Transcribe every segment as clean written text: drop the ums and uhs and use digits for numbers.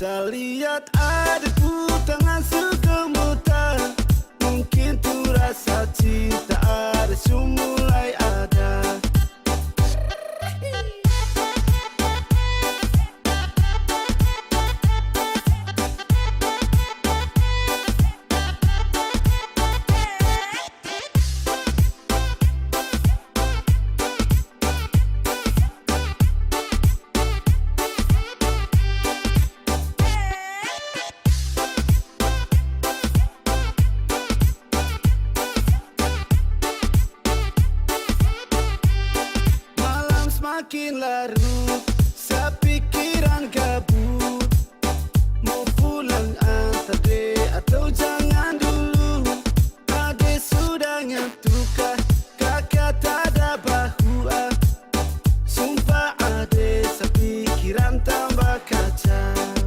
Tak lihat adikku tangan segemutar. Mungkin tuh rasa cinta ada mulai ada. Makin larut, sepikiran gabut. Mau pulang antar dek atau jangan dulu. Adek sudah ngantukah, kakak tak ada bahu. Sumpah adek, sepikiran tambah kacau.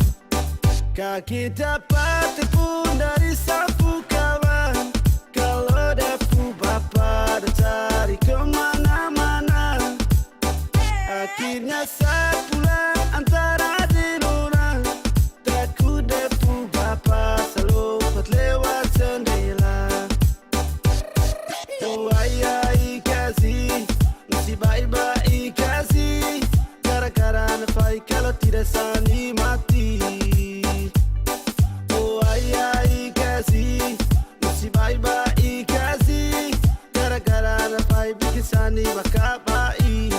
Kaki dapat telepon dari sapu kawan. Kalau depu bapak dah cari kemana-mana. Akhirnya saat pulang antara di orang. Takut depu bapak selompat lewat jendela. Oh ayai kasih, mesti baik-baik kasih. Gara-gara nafai kalau tidak sani mati. Oh ayai kasih, mesti baik-baik kasih. Gara-gara nafai bikin sani bakal baik.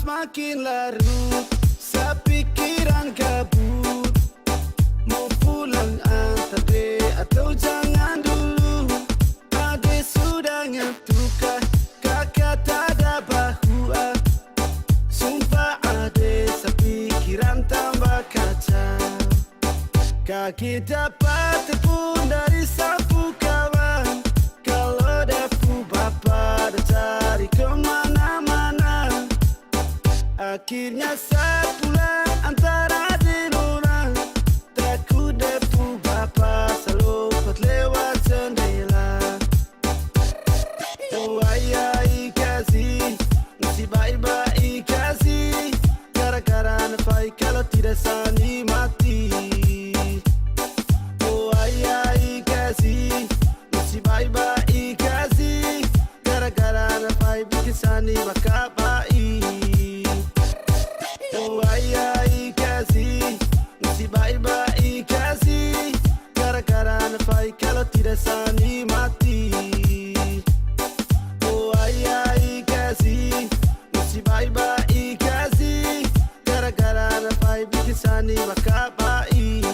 Makin larut, sepikiran gabut. Mau pulang antar dek atau jangan dulu. Adek sudah ngantukah, kakak tak ada bahu. Sumpah adek, sepikiran tambah kacau. Kaki dapat telepon dari sapu kawan. Kalau depu bapak dah cari kemana-mana. Akhirnya saat pulang antara di orang. Takut depu bapak selompat lewat jendela. Oh ayai kasih, mesti baik-baik kasih. Gara-gara nafai kalau tidak sani mati. Oh ayai kasih, mesti baik-baik kasih. Gara-gara nafai bikin sani bakal baik. Oh ayai kasih, mesti baik-baik kasih. Gara-gara nafai kalau tidak sani mati. Oh ayai kasih, mesti baik-baik kasih. Gara-gara nafai bikin sani bakal baik.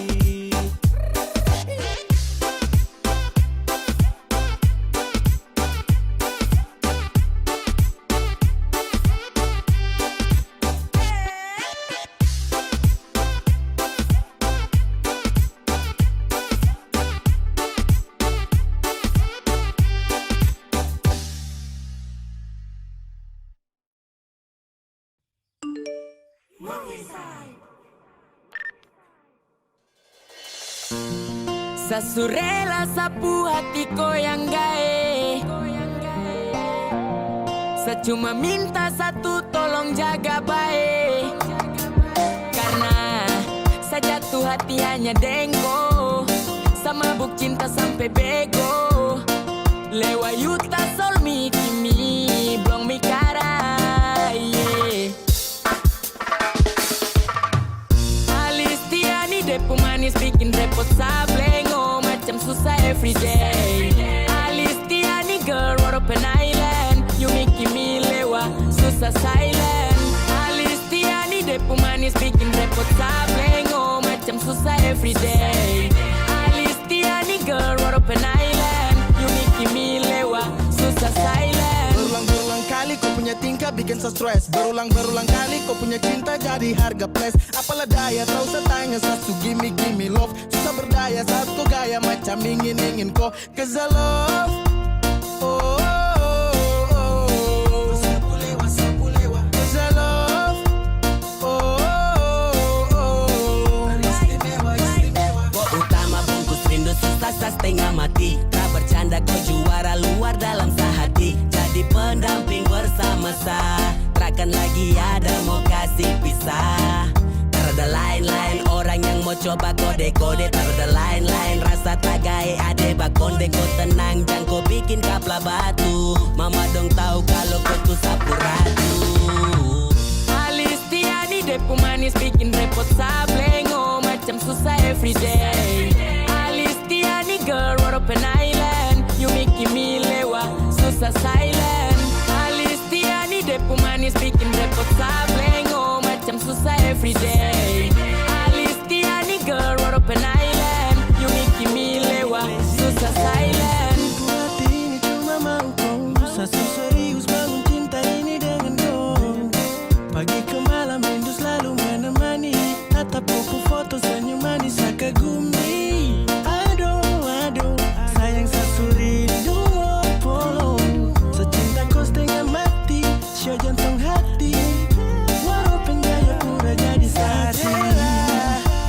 Sasurela sapu hatiku yang gae. Saya cuma minta satu, tolong jaga baik. Karena saya jatuh hati hanya dengko. Sama buk cinta sampai bego. Lewa yuta sol mi kimi blong mi kara. Alistiani depu manis bikin repot sablengo. Macam susah everyday. Alistiani girl Rodopen Island. You make me lewa susah silent. Alistiani depu manis bikin repot sablengo. Macam susah everyday. Alistiani girl Rodopen Island. You make me lewa susah silent. Berulang-ulang kali ku punya tingkah bikin so stress. Berulang-berulang kali kau punya cinta jadi harga plus. Apalah daya tahu setanya satu gimme love. Susah berdaya saat kau gaya macam ingin kau. Cause I love, oh, cause I love, Kau utama bungkus rindu susah setengah mati. Tak bercanda kau juara luar dalam sehati. Jadi pendamping bersama saya. Takkan lagi ada mau kasih pisah. Terada lain-lain orang yang mau coba kode-kode. Terada lain-lain rasa tagai ade bakonde. Kau tenang jangan kau bikin kapla batu. Mama dong tahu kalau kau tuh sapu ratu. Alistiani depu manis bikin repot sablengo macam susah everyday. Alistiani girl what open island. You making me lewa susah silent. Alistiani depu manis bikin repot sablengo macam susah everyday. Alistiani girl what open island. You making me lewa susah silent. hati ini cuma mau kau. Satu serius bangun cinta ini dengan kau. Pagi ke malam rindu selalu menemani. Tatap buku foto senyum manis kagumi. Aduh, sayang satu rindu opo. Secinta kau setengah mati. Show jantung hati. Walaupun gaya pura jadi saksi.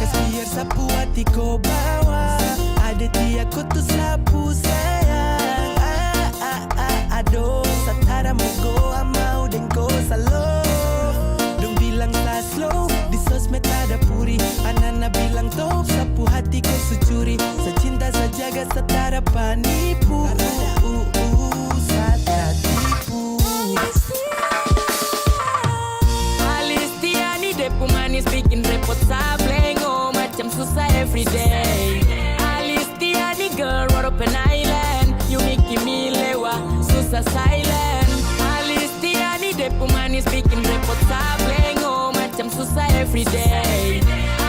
Kas biar sapu hati kau bawa. Ada dia kau tuh sapu sayang. Aduh, satara mugo amau dan kau salo. Dong bilang tak slow. Di sosmed ada puri. Anana bilang top. Sapu hati kau securi. Secinta sejaga setara panipu. Satara tipu. Alistiani depu manis bikin repot sablengo macam susah everyday. Alistiani girl what open island. You making me lewa susah silent. Alistiani depu manis bikin repot sablengo macam susah everyday.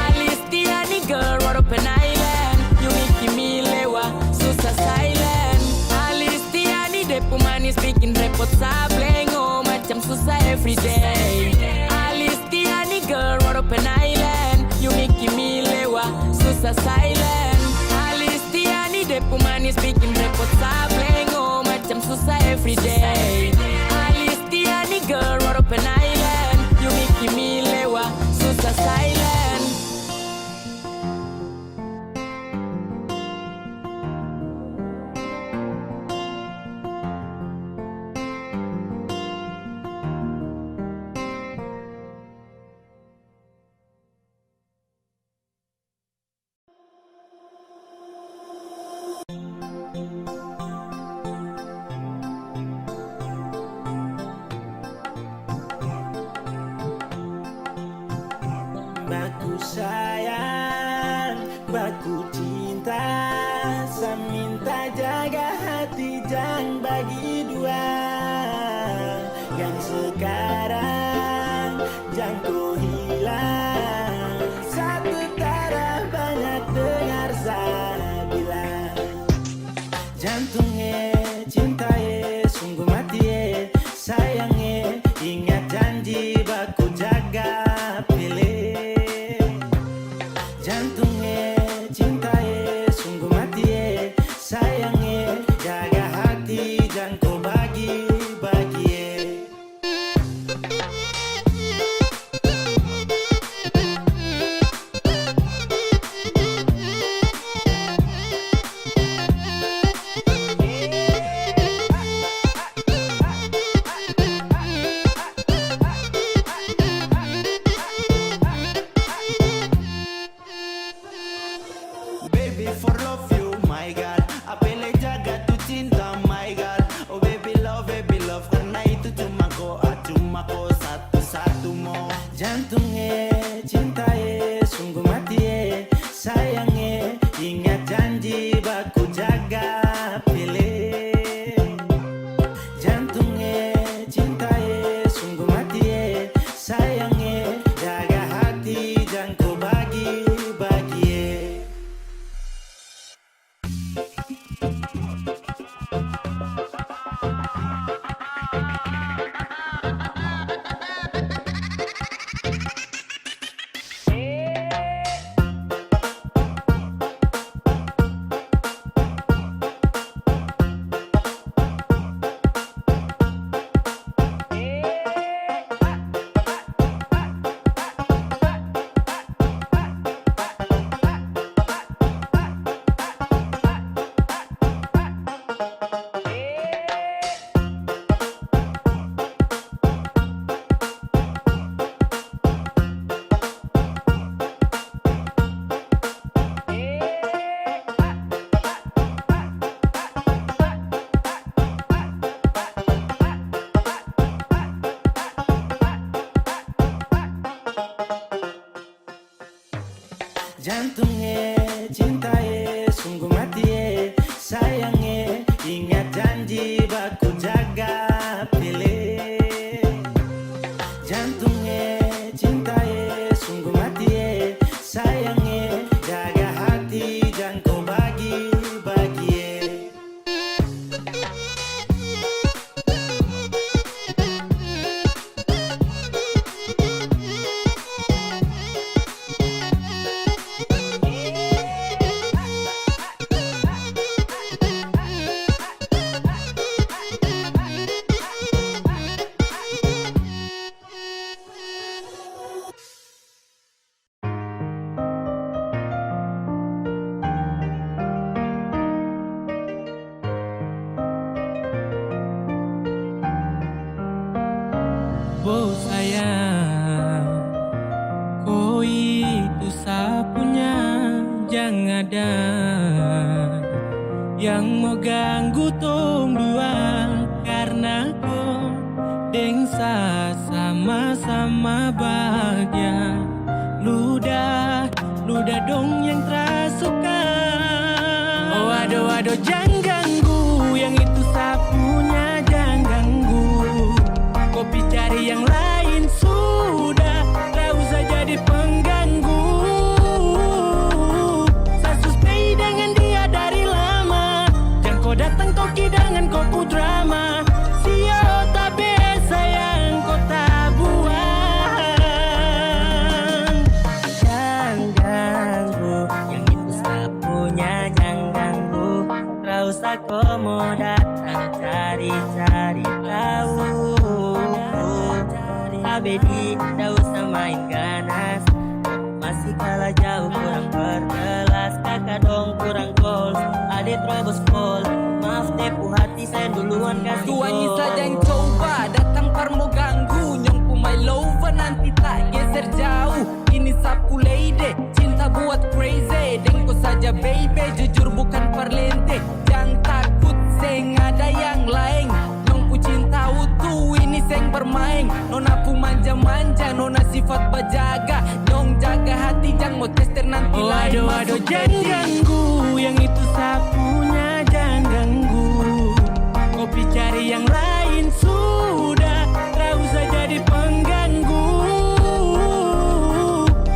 Alistiani girl what open island. You making me lewa susah silent. Alistiani depu manis bikin repot sablengo macam susah everyday. Alistiani girl what open island. You making me lewa susah silent. Alistiani depu manis bikin repot sablengo macam susah everyday. Alistiani girl what open island. You making me lewa susah silent. Baku sayang, baku cinta. Saya minta jaga hati jangan bagi dua. Yang sekarang jangan kau hilang. Satu taraf banyak dengar saya bilang. Jantungnya cintaye sungguh mati sayangnya. Ingat janji baku jaga pilih. Jantungnya cintaye sungguh mati sayangnya. Jaga hati jangan kau bagi-bagi. Baby for love you my God. Apelai jaga tu cinta my God. Oh baby love karena itu cuma kau satu-satu mo. Jantungnya cintaye sungguh mati sayangnya. Ingat janji baku jaga pilih. Jantungnya cintaye sungguh mati sayangnya. Jaga hati jangan kau bagi-bagi. Jantungnya cintae sungguh mati sayangnya ingat janji baku jaga pilih. Jantungnya cintae sungguh mati sayangnya jaga hati jangan kau bagi-bagi. Oh sayang, kau itu sapunya, jangan ada yang mau ganggu tong dua, karena kau dengsa sama-sama bahagia. Ludah dong yang terasuka. Oh aduh jangan ganggu, yang itu sapunya jangan ganggu. Kopi cari yang lain sudah, tak usah jadi pengganggu. Saya suspei dengan dia dari lama, jangan kau datang kau kidangan kau pu drama. Sio tabe sayang kau tak buang. Jangan ganggu, yang itu sapunya jangan ganggu. Tak usah kau mau datang cari-cari tahu. Abedi, tak usah main ganas, masih kalah jauh kurang berkelas. Kakak dong kurang gol, adik terobos gol. Maaf tepu hati saya duluan kasih gol. Tuannya saja yang coba datang parmo ganggu. Nyong pumai lover nanti tak geser jauh. Ini sapu lady, cinta buat crazy. Dengko saja baby, jujur bukan parlente. Jangan takut seng ada yang lain. Nyong pu cinta utuh, ini seng bermain. Nona pu manja-manja, nona sifat bajaga. Nyong jaga hati, jangan mau tester nanti lain. Aduh jangan ganggu, yang itu sapunya jangan ganggu. Kopi cari yang lain sudah, tak usah jadi pengganggu.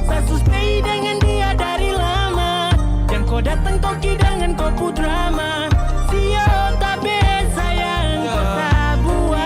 Saya suspei dengan dia dari lama, jangan kau datang kau kidangan kau pu drama. Sio tabe sayang kau tak buang.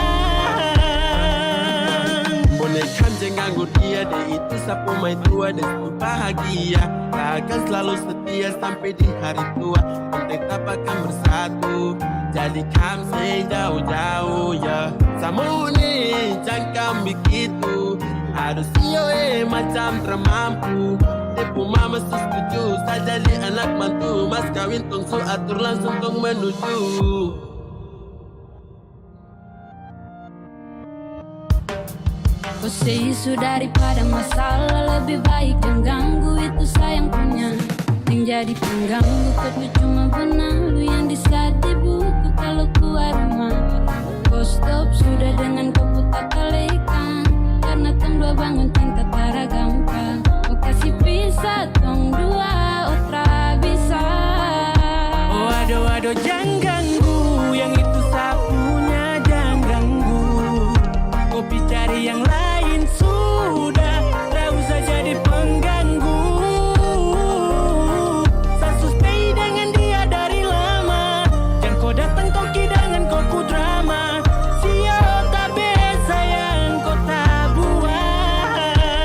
Boleh kan jangan ganggu dia, dia itu sapu mai tua dan sapu bahagia. Takkan selalu setia sampai di hari tua, penting akan bersatu. Jadi kami jauh-jauh ya. Samu ni jangan begitu, harus sio macam termampu. Tepu mama setuju, saya jadi anak mantu. Mas kawin tong su atur langsung tong menuju. Kau seisu daripada masalah, lebih baik jangan ganggu, itu sayang punya. Yang jadi pengganggu kau tuh cuma benalu yang di saat di buku kalau keluar rumah. Kau stop sudah dengan kau putar kalekan, karena tong dua bangun cinta tara gampang. Kau kasih pisah tong dua, otra bisa. Oh aduh jangan ganggu, yang itu sapunya jangan ganggu. Kopi cari yang lain sudah, tak usah jadi pengganggu. Saya suspei dengan dia dari lama, jangan kau datang kau kidangan kau pu drama. Sio tabe sayang kau tak buang.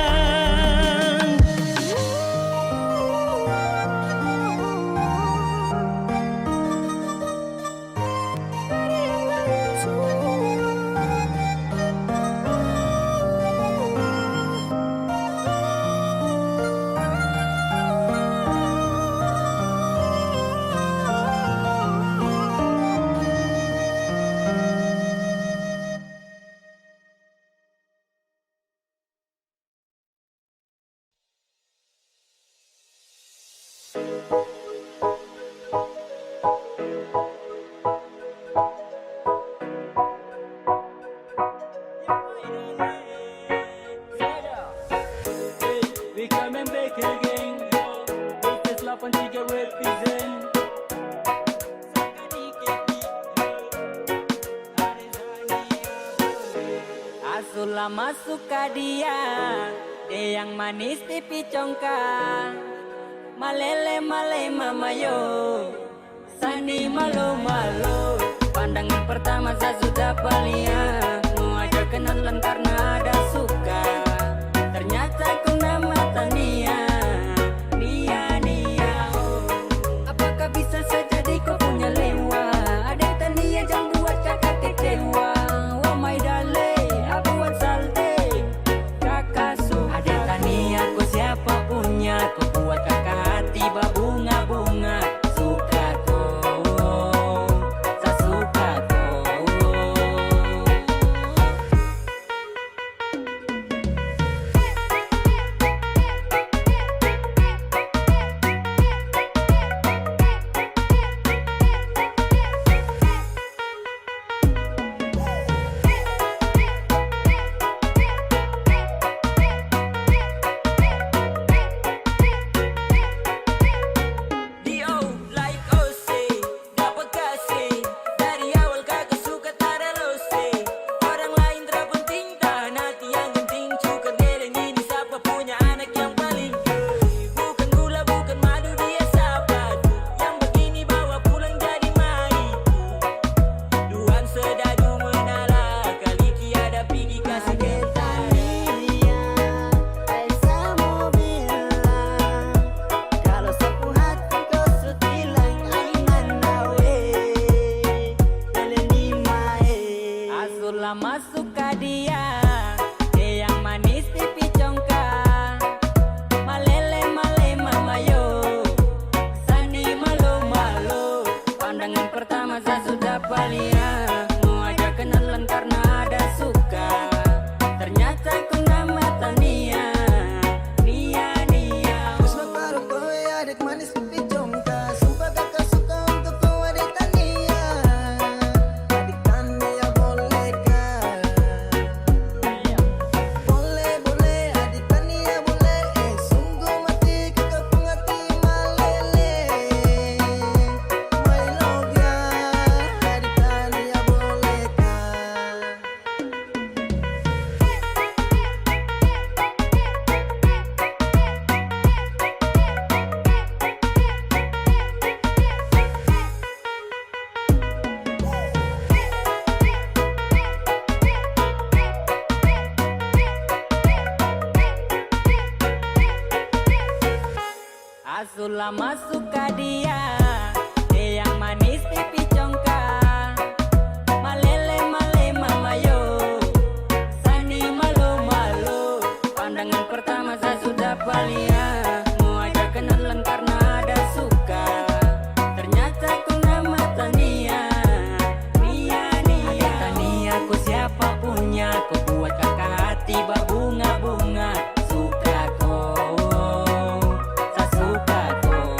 lama suka dia yang manis pipi congkak, malele male mamayo, sani malu malu. Pandangan pertama saya sudah palia, mau ajak kenalan karena ada suka. Ternyata kau nama Tania, Nia Nia. Oh. Apakah bisa saja di kau punya lewa? Ada Tania jangan buat kakak kecewa. Oh my darling, aku buat salte kakak su. Ada Tania kau siapa punya? Kau buat kakak hati berbunga-bunga. Suka kau, saya suka kau. Dio like OC, dapat kasih dari awal kakak suka tada lose. Orang lain terpenting tak nanti yang penting cukup dereng ini siapa punya anak yang paling gede. Bukan gula bukan madu dia sahabat yang begini bawa pulang jadi maiku. Duaan sedadu menala kali tiada pergi kasih Tania. Saya mau bilang kalau sapu hati kau sutilang ainan nawe leleni mae. Asul lama suka dia yang manis pipi congkak, malele male mamayo, sani malu malu. Pandangan pertama saya sudah palia, mau ajak kenalan karena ada suka. Ternyata kau nama Tania, Nia Nia. Kusma paru kowe adik manis pipi jongka. Sumpah kakak suka untuk kau adik Tania. Adik Tania boleh kah? Boleh boleh adik Tania boleh. Sungguh mati kakak pun hati malele. My love ya adik Tania boleh kah? Asul lama suka dia yang manis pipi congkak, malele male mamayo, sani malu malu. Pandangan pertama saya sudah palia, mau ajak kenalan karena ada suka. Ternyata kau nama Tania, Nia Nia. Ada Tania kau siapa punya? Kau buat kakak hati berbunga-bunga. Suka kau, saya suka kau.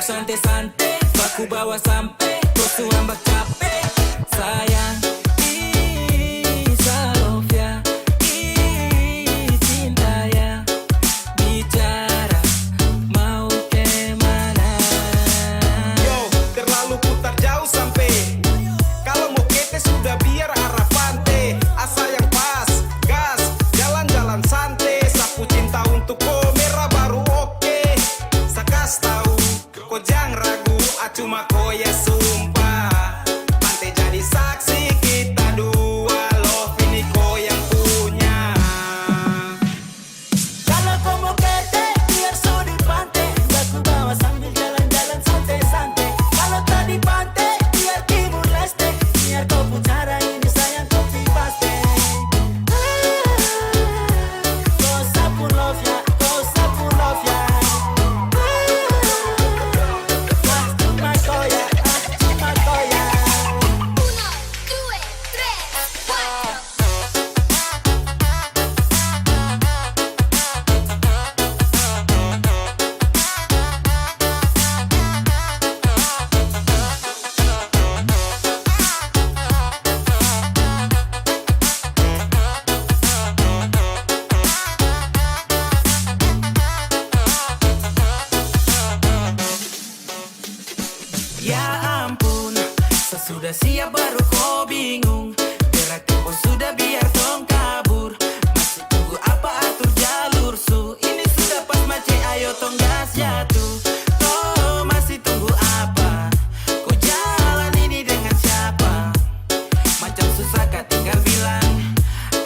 santai-santai, aku bawa sampai kau suambak capek. Sayang, Salofia, cinta ya, bicara mau kemana? Yo, terlalu putar jauh sampai. Kalau mau kete sudah biar arah pantai. Asa yang pas, gas, jalan-jalan santai. Sapu cinta untuk kau merah baru oke. Sakas tahu, kau jangan ragu, cuma kau ya sumpah. Pantai jadi saksi kita dua, love ini kau yang punya. Kalau kau mau kete, biar so di pantai. Aku bawa sambil jalan-jalan santai-santai. Kalau tak di pantai, biar Timur Leste. Biar kau pucara ini sayang kopi paste. Kau sapu love ya, kau sapu love ya. Cuma kau ya, cuma kau ya. 1, 2, 3, 4. Ya ampun, sesudah siap baru kau bingung. Gerak pun sudah biar tong kabur. Masih tunggu apa atur jalur su. Ini sudah pas mace ayo tong gas jatuh. Kau masih tunggu apa? Kau jalan ini dengan siapa? Macam susah kah tinggal bilang?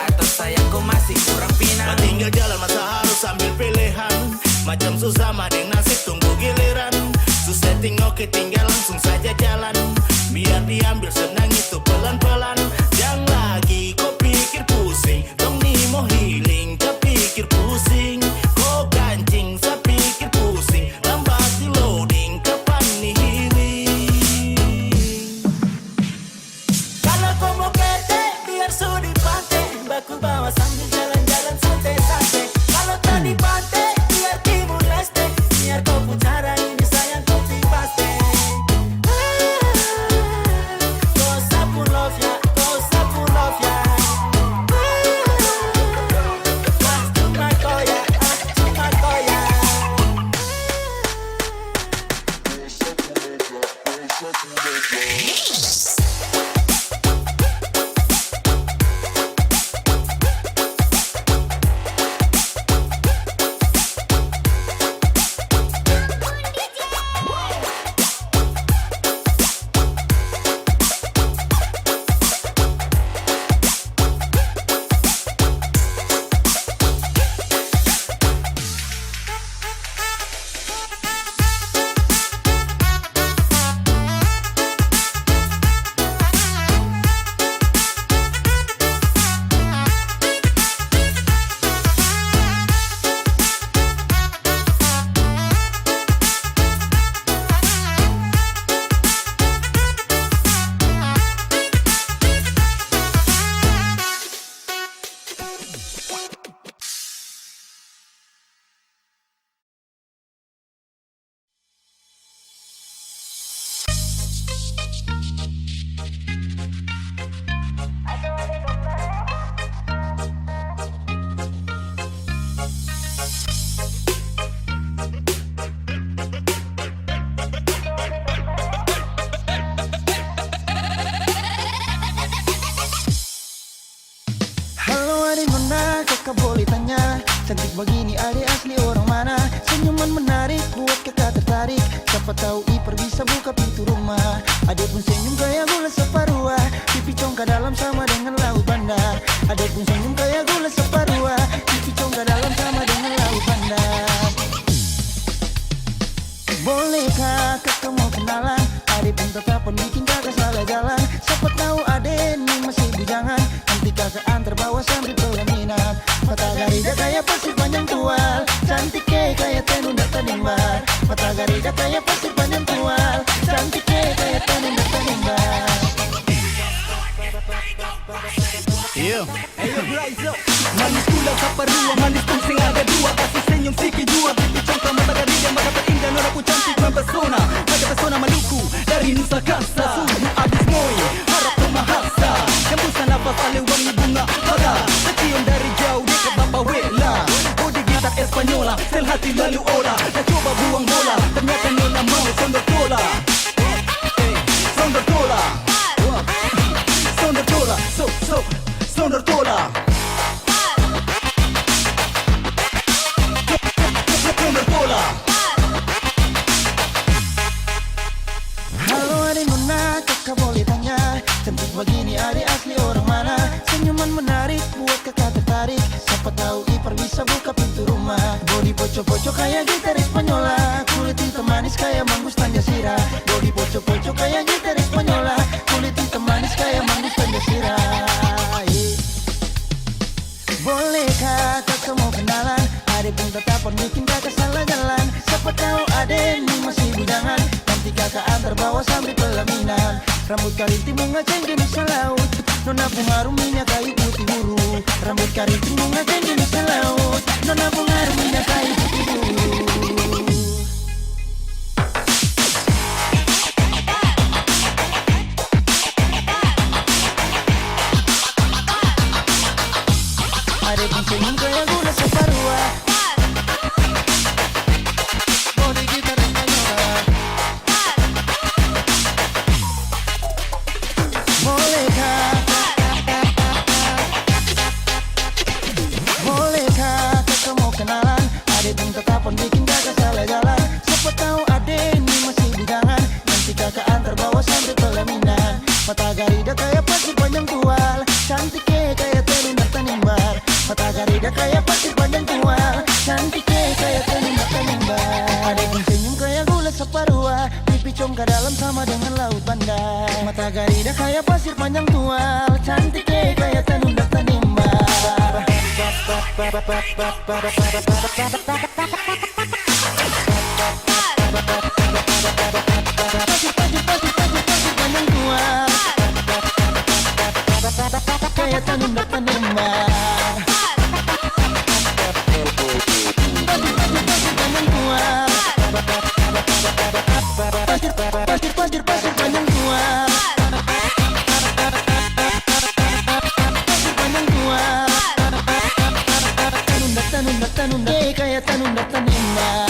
Atau sayang kau masih kurang pinang? Tinggal jalan masa harus ambil pilihan. Macam susah madeng nasib tunggu giliran. Susah tengok tinggal langsung saja jalan. Biar diambil senang itu pelan-pelan. Jangan lagi kau pikir pusing. Tong ni mau healing, kau pikir pusing. Kau kancing, saya pikir pusing. Lambat di loading, kapan nih healing? Kalau kau mau kete, biar so di pantai. Baku bawa sambil jalan-jalan santai-santai. Kalau tak di pantai, biar Timur Leste. Biar kau pucara ini sayang kopi paste. Kau sapu love ya, kau sapu love ya. Cuma kau ya, cuma kau ya. kakak boleh tanya, cantik begini adik asli orang mana? Senyuman menarik buat kakak tertarik. Siapa tahu Ipar bisa buka pintu rumah. Adik pun senyum kayak gula separuh, pipi congkak dalam sama dengan laut bandar. Adik pun senyum kayak gula separuh, pipi congkak dalam sama dengan laut bandar. Bolehkah kakak mau kenalan? Adik pun tetapan bikin kakak salah jalan. Siapa tahu adik ini masih bujangan, nanti kakak antar bawa sambil pelaminan. Mata garida kayak pasir panjang tual, cantik kayak tenun data nimbar. Mata garida kayak pasir panjang tual, cantik kayak tenun data nimbar. Manis pula saparua, manis pun sing ada dua. Kasih senyum sikit jua, pipi congkak mata garida, mata terindah, noraku cantik mempesona. begini adik asli orang mana? Senyuman menarik buat kakak tertarik. Siapa tahu Ipar bisa buka pintu rumah. Body poco-poco kayak gitaris Spanyola. Kulit hitam manis kayak manggus tanja sirah. Body poco-poco kayak gitaris Spanyola. Kulit hitam manis kayak manggus tanja sirah. Bolehkah kakak mau kenalan? Adek pun tetapan bikin kakak salah jalan. Siapa tahu adek ini masih bujangan. Nanti kakak antar bawa sambil pelaminan. Rambut karinting bunga ceng jenis laut. Nona bunga minyak kayu putih buru. Rambut karinting bunga ceng jenis laut. Nona bunga minyak kayu putih buru. Adek pun senyum kayak gula separua. Body gitar Spanyola. Bolehkah kakak mau kenalan? Adek pun tetapan bikin kakak salah jalan. Siapa tahu adek ini masih bujangan. Nanti kakak antar bawa sampai pelaminan. Mata garida kayak pasir panjang tual. Cantik kayak tenun tanimbar. Mata garida kayak pasir panjang tual. Cantik kayak tenun tanimbar. Adek pun senyum kayak gula separua. Pipi congkak dalam sama dengan laut bandar. Mata garida kayak pasir panjang tual. Cantik kayak tenun tanimbar. Pasir panjang tual. Kayak tenun tanimbar. Pasir panjang tual. Pasir panjang tual. Tanunda kayak tanunda tanimbar.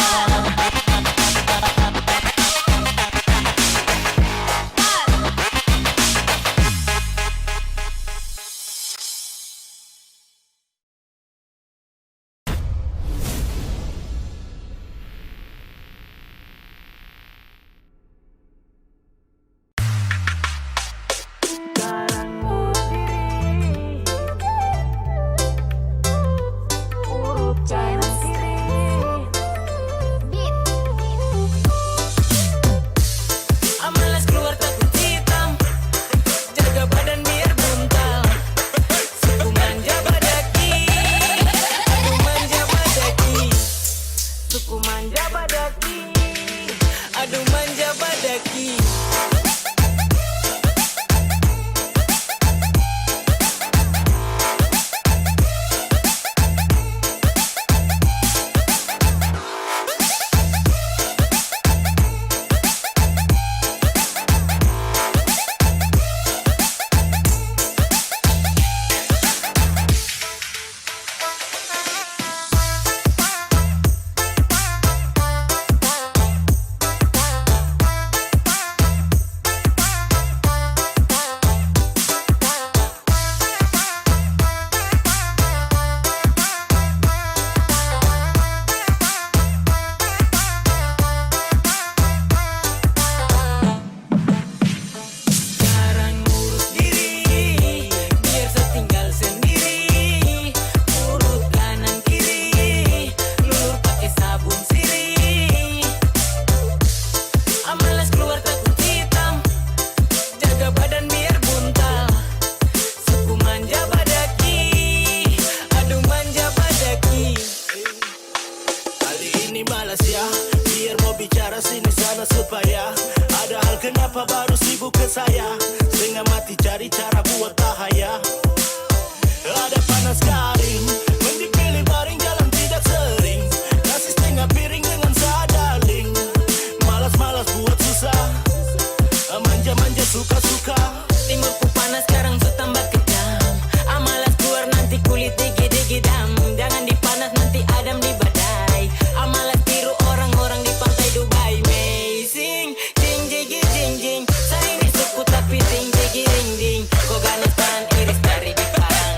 Kau ganas pan iris dari Jepang.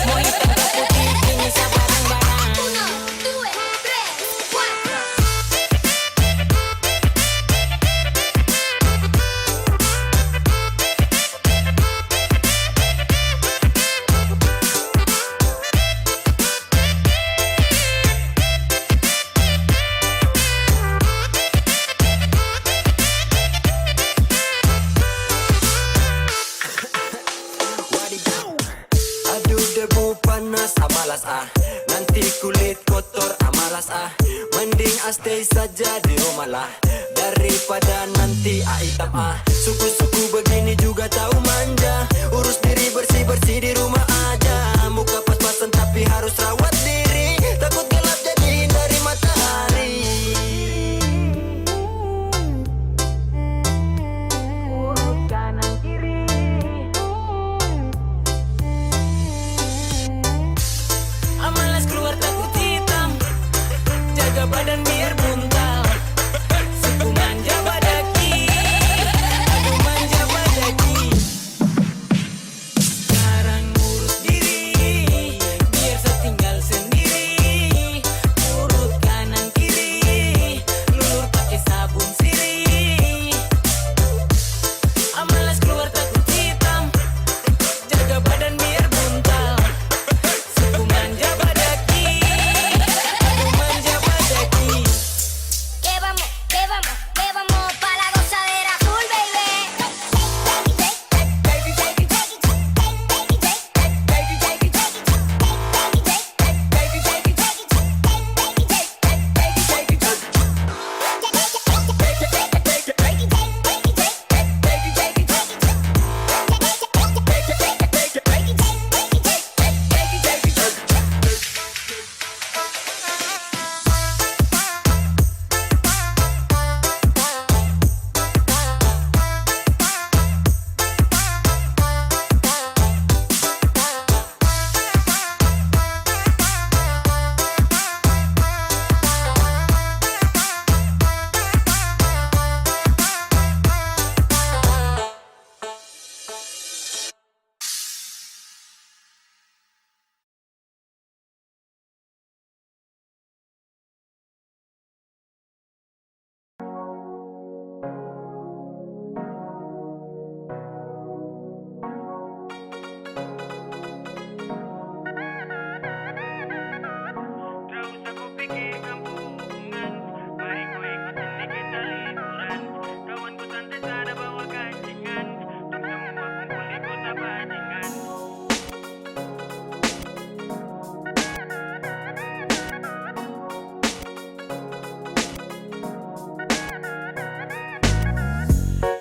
Mau hitam ke putih kini di rumah lah. Daripada nanti hitam suku-suku begini juga tahu manja. Urus diri bersih-bersih di rumah aja. Muka pas-pasan tapi harus rawat diri. Takut gelap jadi hindari matahari. Urut kanan kiri, malas keluar takut hitam. Jaga badan biar buntal. Suku manja badaki, aku manja badaki. Sekarang urus diri, biar saya tinggal sendiri. Urut kanan kiri, lulur pakai sabun sirih. Malas keluar takut hitam. Jaga badan biar buntal. Suku manja badaki, aku manja badaki. Que vamos pa' la gozadera full, baby.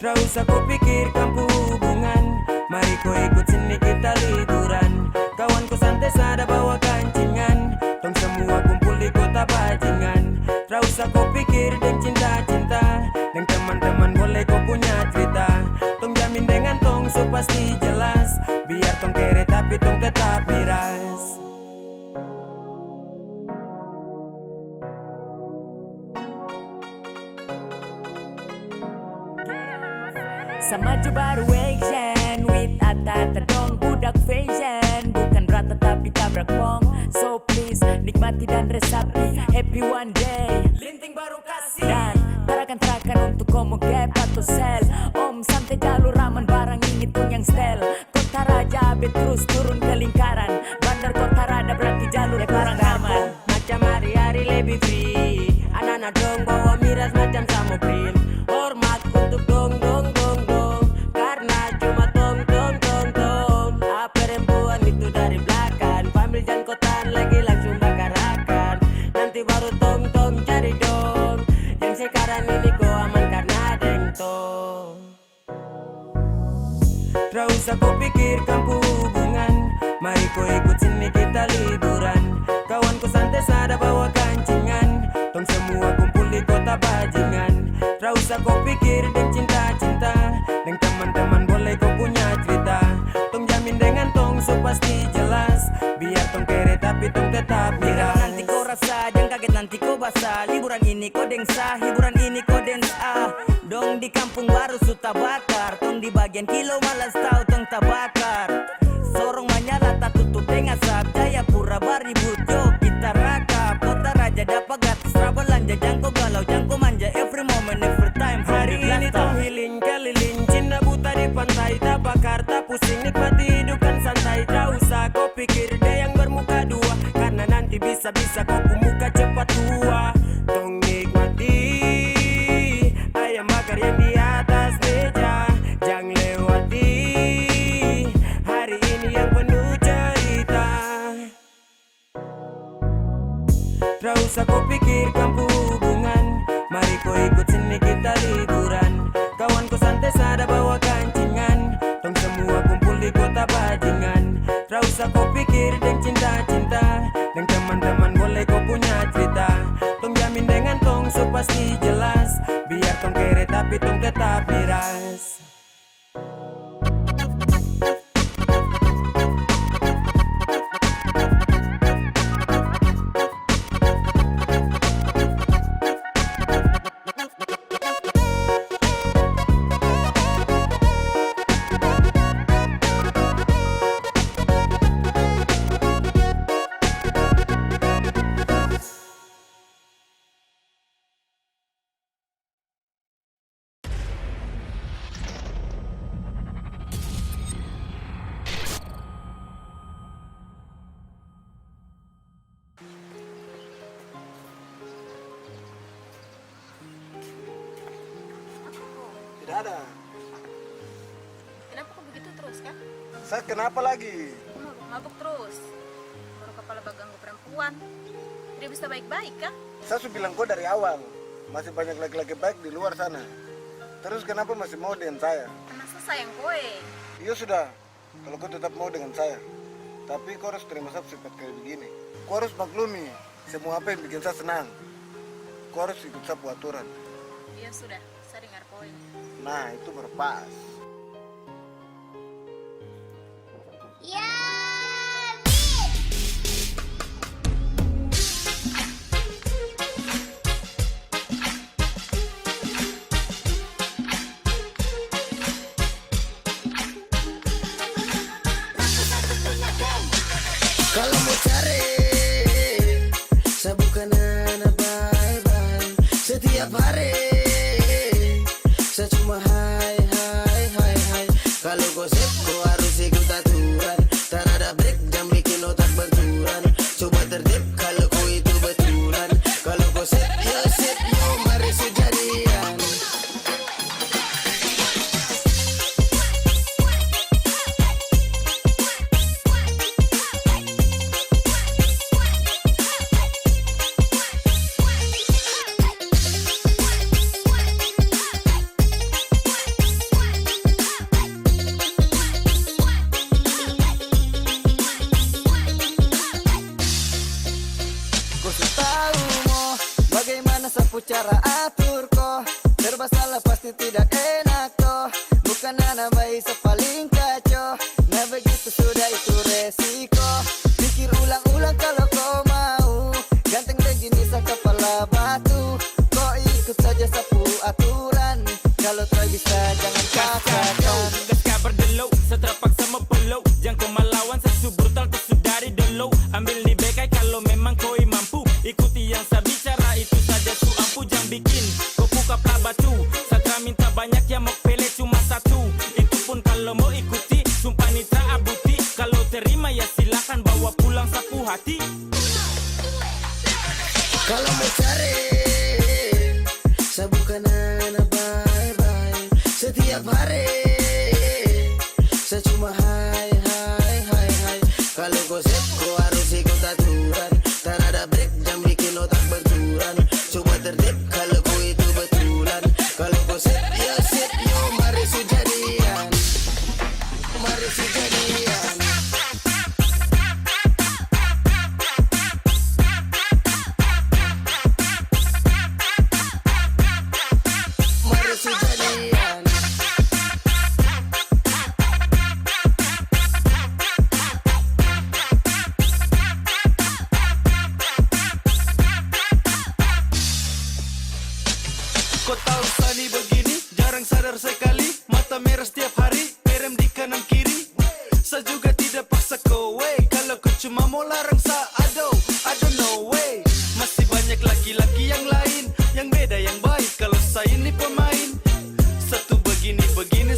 Gak usah kau pikirkan hubungan. Mari kau ikut sini kita liburan. Kawanku santai sada bawa kancingan. Tong semua kumpul di kota Bajingan. Gak usah kau pikir dan cinta-cinta. Dan teman-teman boleh kau punya cerita. Tong jamin dengan tong so pasti jelas. Biar tong kere tapi tong tetap miras. Sama maju baru action with ata-ata dong budak fashion. Bukan rata tapi tabrak pong. So please nikmati dan resapi. Happy one day linting baru kasih. Dan tarakan untuk komo gap atau sel. Om santai jalur raman barang ini tuh yang style. Kota Raja abe terus turun ke lingkaran. Bandar Kota Rada berarti jalur barang aman. Macam hari-hari lebih free. Anak-anak dong bawa miras macam Samobil. Hormat untuk dong dong dong dong. Karena cuma tong tong tong tong. Perempuan itu dari belakang. Pambil jan kotan lagi langsung bakar-bakar. Nanti baru tong tong cari dong. Yang sekarang ini kau aman karena deng tong. Gak usah kau pikirkan hubungan. Mari kau ikut sini kita liburan. Kawanku santai sada bawa kancingan. Tong semua kumpul di kota Bajingan. Gak usah kau pikir dan cinta-cinta. Dan teman-teman boleh kau punya cerita. Tong jamin dengan tong so pasti jelas. Biar tong kere tapi tong tetap miras. Nanti kau rasa jangan kaget nanti kau basah. Liburan ini kau dengsa, hiburan ini kau dance Dong di kampung baru suta bakar. Tong di bagian kilo malas tahu tong tabakar. Sorong menyala tak tutup dengan asap. Jayapura baribut yo kita rakap. Kota Raja dapat gratis belanja. Jangko galau jangko manja every moment every time. Hari ini tong healing keliling. Cinta buta di pantai. Tak bakar tak pusing nikmati hidup kan santai. Tak usah kau pikir dia yang bermuka dua. Karena nanti bisa-bisa kau muka cepat tua. Tong nikmati ayam bakar yang di atas meja. Jangan lewati hari ini yang penuh cerita. Gak usah kau pikirkan hubungan. Mari pasti jelas. Biar tong kere tapi tong tetap miras. Tidak ada. Kenapa kok begitu terus kan? Saya kenapa lagi? Mabuk terus. Baru kepala baganggu perempuan. Tidak bisa baik-baik kan? Saya sudah bilang kau dari awal. Masih banyak laki-laki baik di luar sana. Terus kenapa masih mau dengan saya? Karena saya sayang kowe. Iya sudah. Kalau kau tetap mau dengan saya. Tapi kau harus terima saya sifat kayak begini. Kau harus maklumi semua apa yang bikin saya senang. Kau harus ikut saya aturan. Iya sudah. Saya dengar kowe. Nah, itu berpas. Ya, Kalau mau cari, saya bukan anak bye-bye. Setiap hari saya cuma hai. Kalau gosip kau harus ikut aturan. Tak ada break dan bikin otak benturan. Coba tertib kalau kau itu betulan. Kalau gosip yo sip yo mari sejadian. Sapu cara atur kok. Serba salah pasti tidak enak toh. Bukan anak bayi sepaling kacau. Nah begitu sudah itu resiko. Pikir ulang-ulang kalau kau mau. Ganteng begini sa kepala batu. Kau ikut saja sapu aturan. Kalau tak bisa jangan paksakan. Gas kabar delo, setelah paksa mempelo. Jangan kau melawan sesu brutal kesu dari delo. Ambil di bekai kalau memang kau mampu. Ikuti yang saya bicara itu saja su ampu. Jangan bikin kau buka pelabatu. Satra minta banyak yang mau pele cuma satu. Itu pun kalau mau ikuti. Sumpah nitra abuti. Kalau terima ya silakan bawa pulang sapu hati. Kalau mau cari, saya bukan anak bye-bye. Setiap hari saya cuma hai. Kalau gosip kau harus ikut aturan. Tak ada break dan bikin otak benturan. Coba tertib kalau kau itu betulan. Kalau gosip yo sip yo mari sejadian. Mari sejadian. Mari sejadian. Kau tahu Sani begini, jarang sadar sekali. Mata merah setiap hari, merem di kanan kiri. Saya juga tidak paksa kau, wey. Kalau kau cuma mau larang saya, I don't know, wey. Masih banyak laki-laki yang lain, yang beda, yang baik. Kalau saya ini pemain, satu begini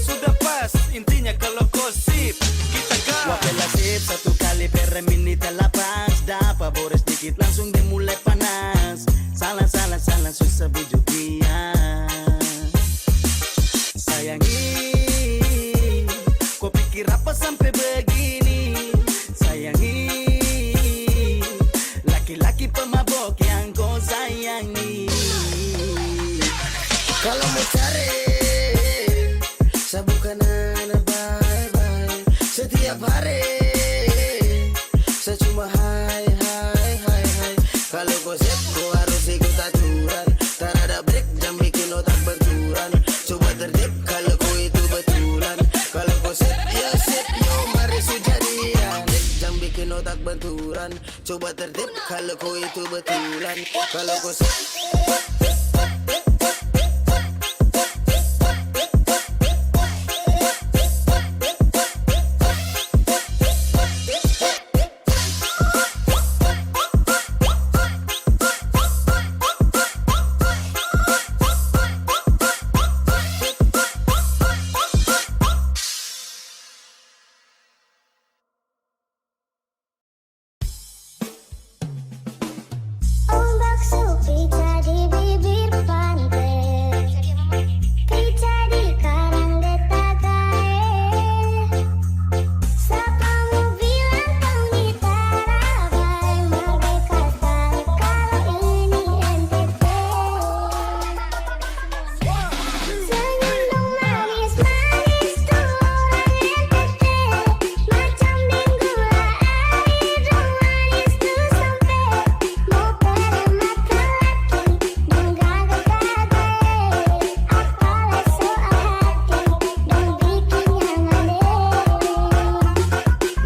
sudah pas. Intinya kalau kau sip, kita gas. Wapela sip, satu kali per minute lapas. Dapat boros dikit langsung dimulai panas. Salah, susah bujuk dia. Sayangi, kau pikir apa sampai begini? Sayangi, laki-laki pemabok yang kau sayangi. Kalau mau cari, saya bukan anak bye-bye. Setiap hari saya cuma hai. Kalau gosip kau harus ikut aturan. Tak ada Coba tertib kalau kau itu betulan. Kalau kau Ombak supi di bibir pantai, pica di karang detagae. Siapamu bilang kau di Tarabai, merdeka sekali kalau ini NTT. Senyum dong manis-manis tuh orang NTT, macam binggula air dong manis tuh sampai. Mau pada mata laki, dong gagal-gagal. Apalah soal hati, dong bikin yang aneh.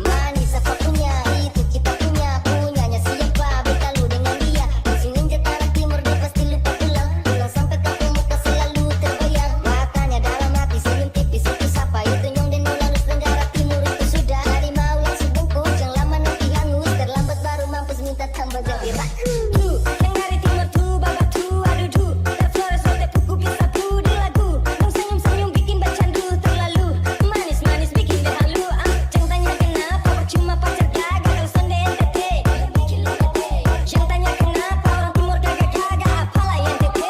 Manis apa punya, itu kita punya. Punyanya siapa, beta lu dengan dia. Langsung injek arah timur, dia pasti lupa pulang. Pulang sampai kampung muka selalu terbayang. Matanya dalam hati, senyum tipis itu sapa. Itu nyong dan Nolus Tenggara Timur itu sudah. Hari mau langsung bungkus, yang lama nanti hangus. Terlambat baru mampus minta tambah jadi raku. Yang dari timur tuh, babak tuh, aduh duh. Terflores rote puku bisa tuh di lagu. Dong senyum-senyum bikin bercandu terlalu. Manis-manis bikin deh halu. Jangan tanya kenapa, percuma pacar gagal. Kalau sonde NTT. Jangan tanya kenapa, orang timur kagak-kagak. Apalah NTT.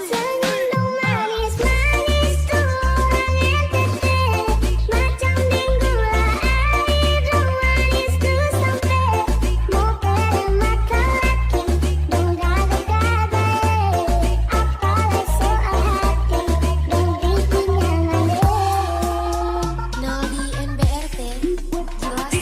Senyum dong manis-manis tuh orang NTT, macam binggula air dong manis tuh sampai. Mau pada mata laki, dong gagal-gagal. Apalah soal hati, dong bikin yang aneh. Nodi NBRT, jelas.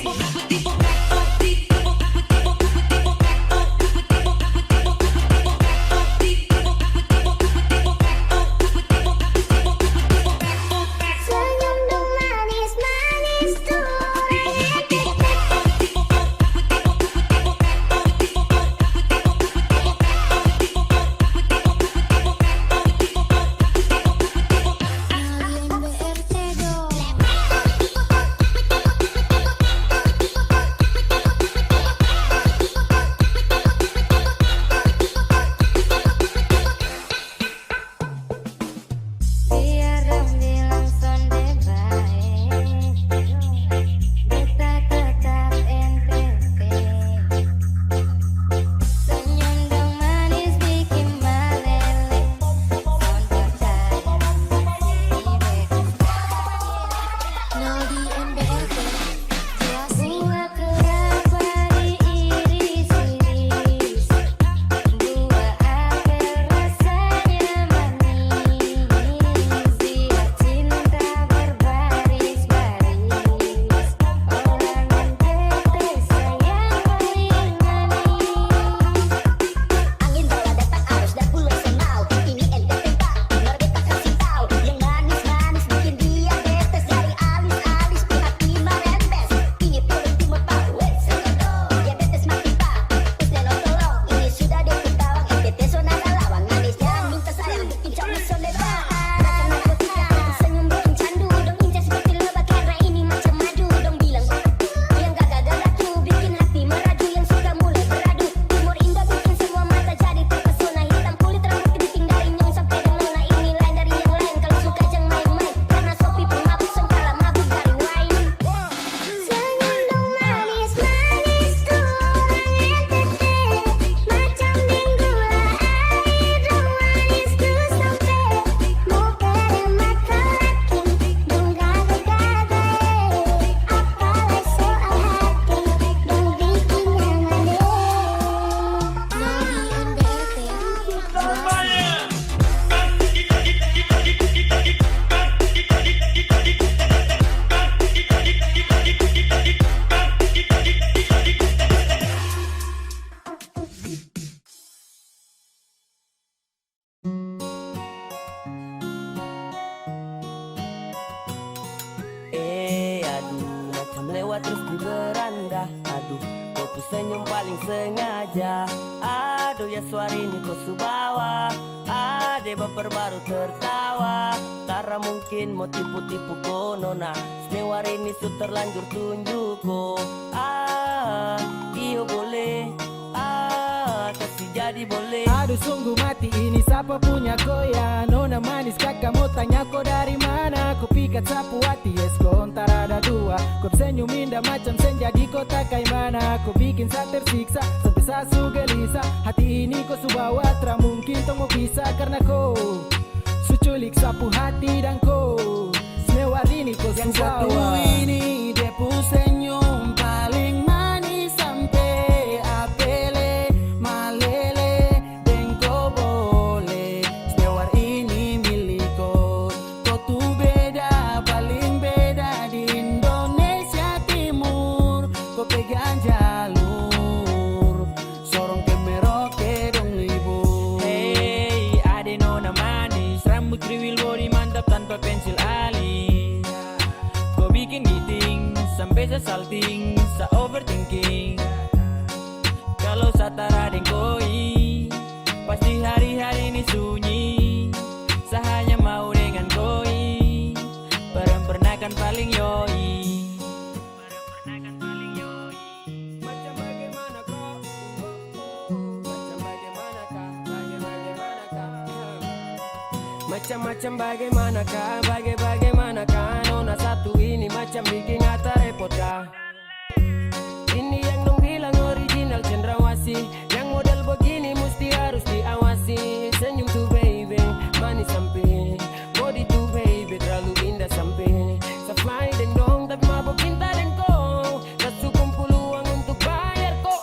Senyum dong manis-manis tuh orang NTT. Nodi NBRT dong. Biar dong bilang sonde baik, beta tetap NTT. Senyum dong manis bikin meleleh, sonde cari Nodi NBRT, jelas. Bunga kelapa diiris-iris, buah apel rasanya manis. Dia cinta berbaris-baris, orang NTT sayang paling manis. Angin bola datang arus dan pulau senau. Ini NTT pak, merdeka kasih tahu. Yang manis-manis bikin dia tetes. Dari alis-alis ke hati merembes. Ini pulau timur pak, weh senyum. Diabetes makin pak, terus neno tolong. Ini sudah deh ketawang, NTT zona lawang. Manisnya minta sayang, bikin cowok sonde pak. Macam narkotika, bikin senyum bikin candu. Dong injak seperti lebah karena ini macam madu. Dong bilang yang gagal laku, bikin hati meraju. Yang suka mulai beradu. Timur Indo bikin semua mata jadi terpesona. Hitam kulit rambut keriting dari nyong sampai Nona. Ini lain dari yang lain, kalau suka jangan main-main. Karena sopi pemabuk sengkala mabuk dari wine. Senyum dong manis-manis tuh orang NTT, macam binggula air dong manis tuh sampai. Mau pada mata laki, dong gagal-gagal. Apalah soal hati, dong bikin yang aneh. Nodi NBRT, aduh macam lewat terus di beranda. senyum paling sengaja. Aduh ya suara ini kau subawa, ade baper baru tertawa. Tara mungkin mau tipu-tipu ko nona, semewar ini su terlanjur tunjuk ko. Iyo boleh, kasih jadi boleh. Aduh sungguh mati ini siapa punya koya. Nona manis kakak mau tanya kau dari mana. Kau pikat sapu hati yes kau antara ada dua. Kau senyum indah macam senja di kota kaimana. Kau bikin saya tersiksa sampai saya su gelisah. Hati ini kau su bawa tra mungkin tong mau bisa. Karena kau su culik sapu hati dan kau semewar ini kau su bawa. Yang satu ini dia pu senyum paling manis sampai apele malele dan kau boleh. Semewar ini milik kau, kau tuh beda paling beda di Indonesia Timur. Kau pegang jalur sorong ke Merauke dong ibu. Hey, ade nona manis, rambut kriwil body mantap tanpa pensil alis. Kau bikin meeting sampai saya salting, saya overthinking. Kalau saya tara deng koi, pasti hari-hari ini sunyi. Saya hanya mau dengan koi, perem-pernakan paling yoi. Macam bagaimana kau? Macam bagaimanakah? Macam-macam bagaimanakah? Bagaimanakah? Nona satu ini macam bikin hata repot kah? Ini yang dong bilang original cendrawasih. Yang model begini mesti harus diawasi. Senyum tuh baby, manis sampai body tuh baby, terlalu indah sampai Safai deng dong, tapi mabok cinta deng kau. Tak cukup peluang untuk bayar kok.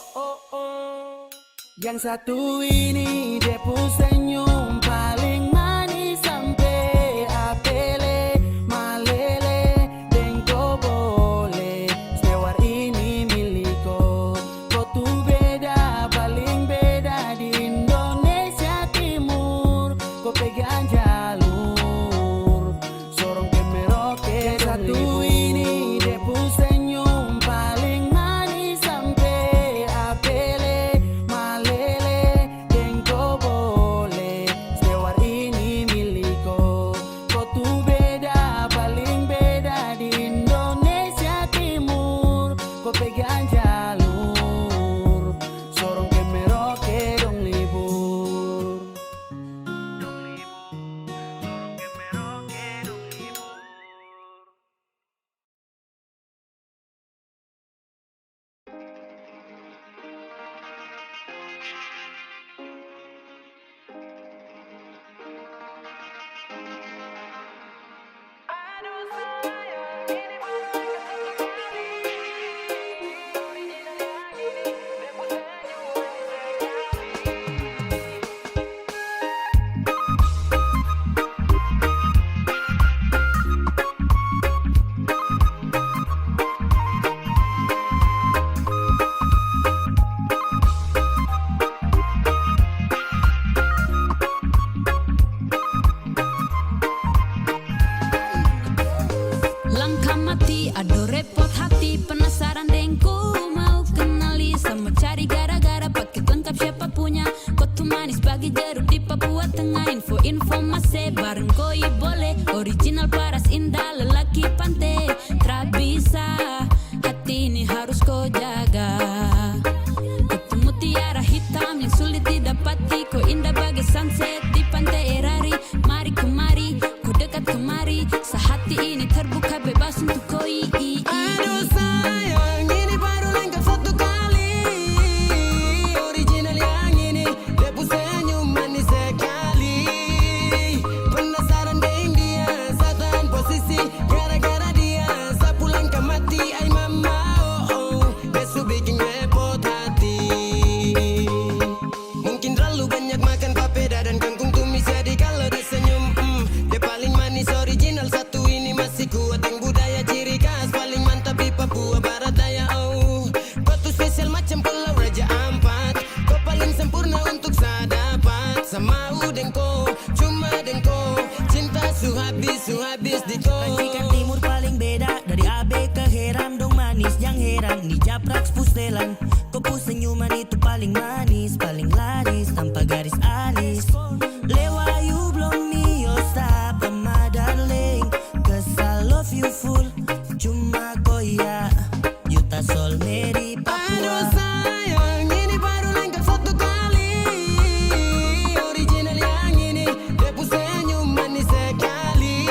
Yang satu ini dia pu senyum paling manis sampai apele malele dan kau boleh. Semewar ini milik kau, kau tuh beda paling beda di Indonesia Timur. Kau pegang jalur sorong ke Merauke. Yang satu ini dia pu senyum paling manis sampai apele malele dan kau boleh. Semewar ini milik kau, kau tuh beda paling beda di Indonesia Timur. Kau pegang jalur sorong ke Merauke dong libur. Langkah mati, aduh repot hati. Penasaran dengku, mau kenali sama cari gara-gara. Pakai lengkap siapa punya. Kau tuh manis bagi jeruk di Papua Tengah. Info masih bareng koi boleh. Original paras indah lelaki pantai. Tak bisa, hati ini harus kau jaga. Ketemu tiara hitam yang sulit didapati. Kau indah bagai sunset di pantai Erari. Mari kemari, kau dekat kemari. Sehati ini terbuka bebas untuk koi. Aduh sayang, ini baru lengkap satu kali. Original yang ini, dia pu senyum manis sekali. Penasaran deng dia, saya tahan posisi. Gara-gara dia, saya pulang ke mati. Ay mama, besok bikin repot hati. Mungkin terlalu banyak makan papeda dan kangkung tumis. Jadi kalau dia senyum, dia paling manis. Original satu ini masih kuat yang budaya ciri khas. Paling mantap di Papua Barat Daya. Kau tuh spesial macam Pulau Raja Ampat. Kau paling sempurna untuk saya dapat. Sama dengko, cuma dengko. Cinta su habis di kau. Racikan timur paling beda, dari AB ke Heram dong manis yang heran. sekarang nih japrak puselan. Kopu senyuman itu paling manis, paling laris tanpa garis alis. Lewa you blow me your stop my darling, cause I love you full. Cuma koya Yuta Sol Meri Papua. Aduh sayang, ini baru lengkap foto kali. Original yang ini, depu senyum manis sekali.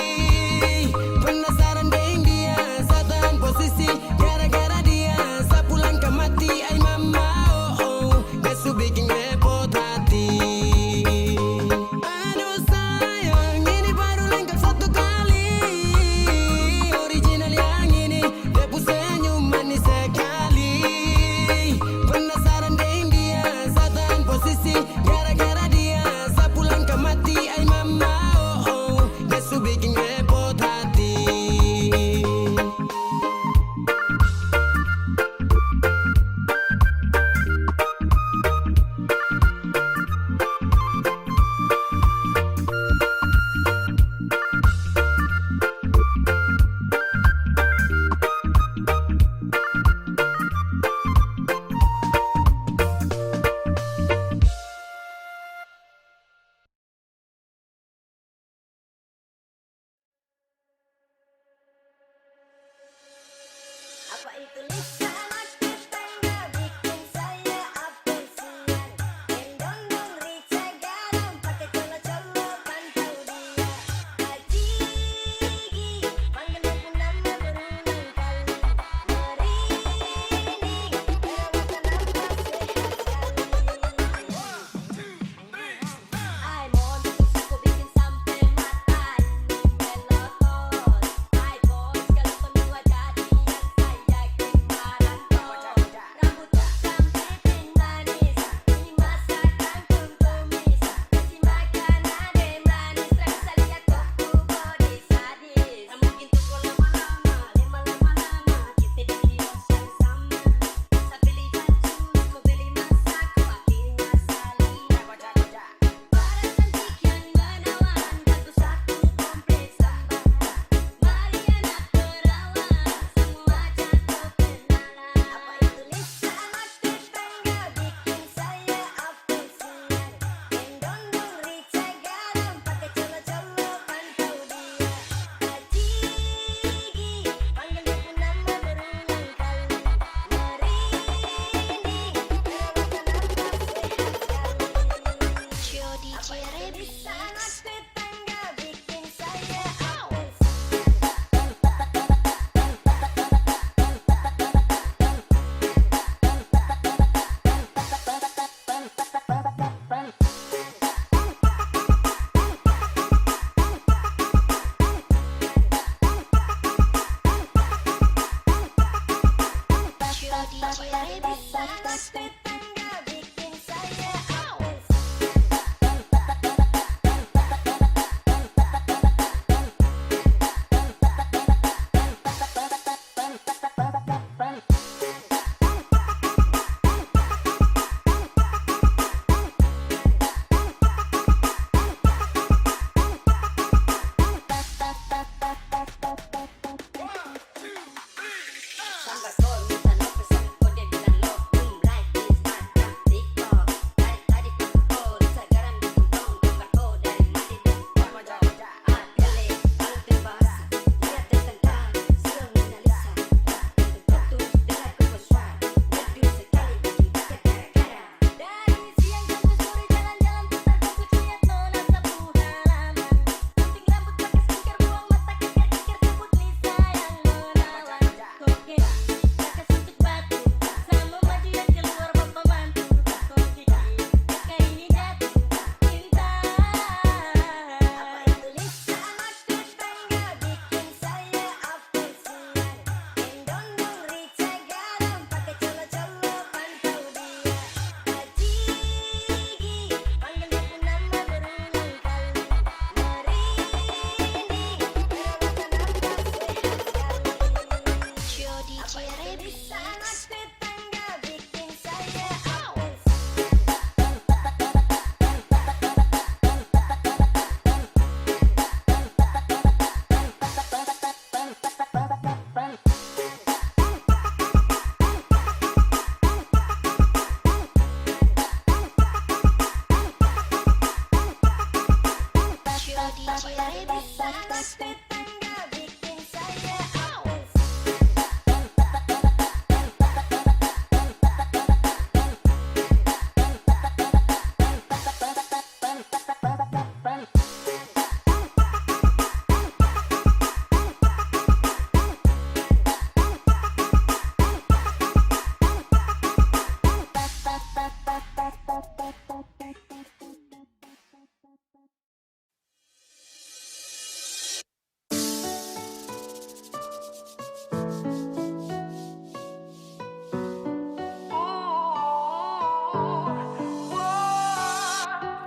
Penasaran dengan dia, satan posisi gara-gara dia. Sapulang ke mati, ay mama oh oh, desu bikin repot hati. Aduh sayang, ini baru lengkap foto kali. Original yang ini, depu senyum manis sekali. Penasaran dengan dia, satan posisi gara-gara dia. Sapulang ke mati, ay mama oh oh, desu bikin repot hati. Apa itu Lisa anak tetangga bikin saya apresian. Gendong dong rica garam pakai colo-colo pantau dia. Haji panggil aku nama berulang kali. Merinding perawatan nafas sehat sekali. Ay modus aku bikin sampai mata ini melotot. Ay bos kalau semua jadi yang saya kemarin tot. Rambut sampai manis, ini masakan tumis. Kasih makan ade manis, rasa lihat tuku body sadis. Tak mungkin tuku lama-lama, kita jadi yang sama. Saya beli baju, kau beli masak, kau akhirnya saling. Para cantik yang menawan, satu komplit sambal. Mariana perawan, semua jatuh kenalan. Apa itu Lisa anak tetangga bikin saya apresian. Gendong dong rica garam pakai colo-colo pantau dia. Haji panggil aku nama berulang kali. Merinding perawatan nafas sehat sekali. Apa itu Lisa anak tetangga bikin saya apresian.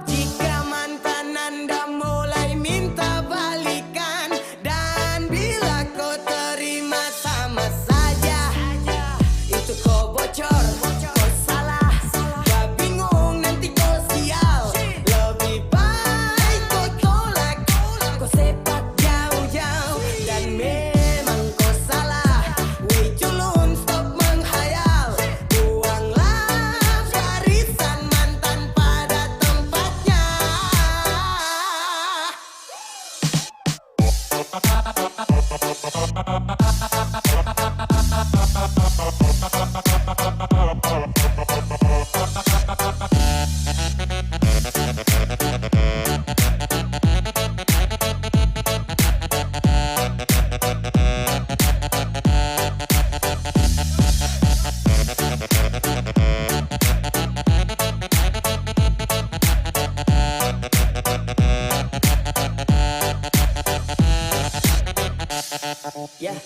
Jika mantan Anda mulai minta balikan, dan bila kau terima sama saja, itu kau bocor, kau salah, gak bingung nanti kau sial. Lebih baik kau tolak, kau sepak jauh-jauh, dan memang kau salah. Weh culun, stop menghayal, buanglah barisan mantan pada tempatnya. Ya,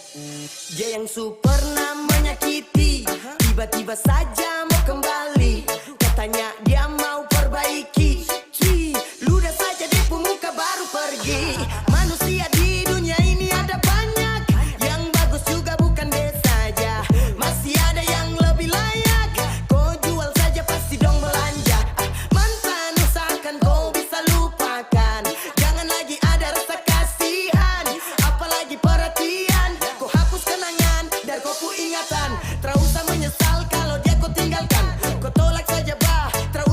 dia yang super menyakiti, tiba-tiba saja mau kembali, katanya dia mau perbaiki. Cuy, ludah saja di muka baru pergi. Manusia di dunia ini ada banyak, yang bagus juga bukan dia saja. Masih ada yang lebih layak, kau jual saja pasti dong belanja. Mantan usahakan kau bisa lupakan, jangan lagi ada rasa kasihan, apalagi perhatian. Kau hapus kenangan dari kau pu ingatan, tak usah menyesal kalau dia kau tinggalkan. Kau tolak saja bah, tak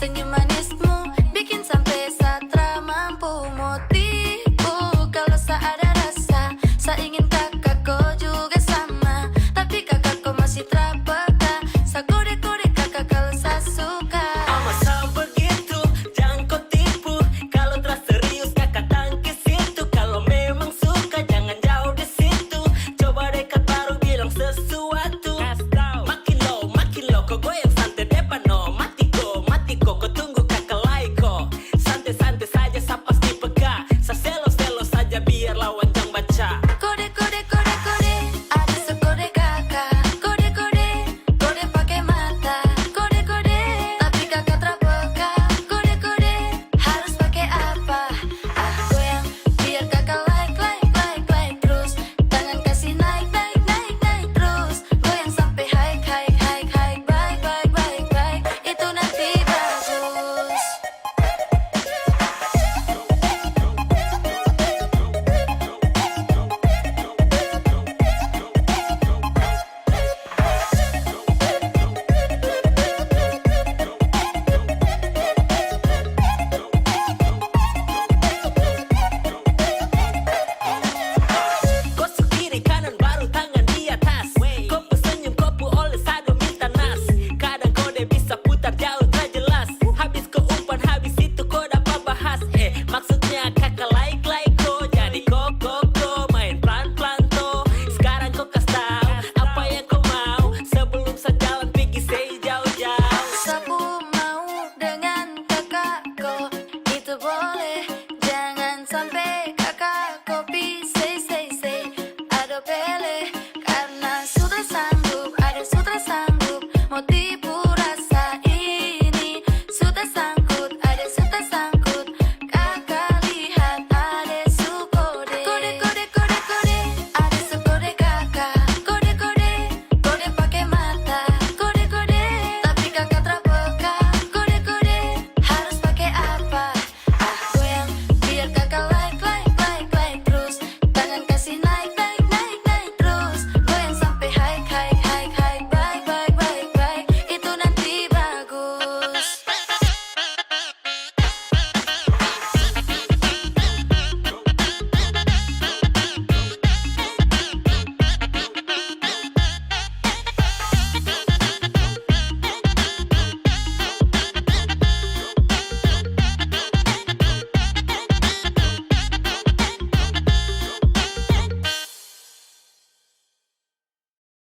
Senyum manismu bikin sampai satra mampu motivu. Kalau saya ada rasa, saya ingin kakak kau juga sama. Tapi kakak kau masih terpeka. Saya kode-kode kakak kalau saya suka. Masa begitu, jangan kau tipu. Kalau telah serius kakak tangkis itu. Kalau memang suka jangan jauh di situ. Coba dekat baru bilang sesuatu. Makin low, kau goyang santai depan no. Mati kau tunggu kakak laiko. Santai-santai saja saya pasti peka. Saya selo-selo saja biar lawan jang baca. Kode-kode, ada sekode kakak. Kode-kode, kode pakai mata. Kode-kode, tapi kakak terpeka. Kode-kode, harus pakai apa? Goyang, biar kakak like terus. Tangan kasih naik terus. Goyang sampai high, baik. Itu nanti bagus. Gosok kiri kanan baru tangan di atas. Kau senyum kau oleh sado minta nas. Kadang kode bisa putar jauh tak jelas. Habis kau umpan habis itu kau dapat bahas. Maksudnya kakak like kau. Jadi kau main pelan-pelan toh. Sekarang kau kasih tahu apa yang kau mau. Sebelum saya jalan pergi say jauh-jauh. Sapu mau dengan kakakku, itu boleh. Jangan sampai kakak kopi say. Ada pele, karena sudah sanggup. Ada sudah sanggup, mau tipu rasa ini. Sudah sanggup.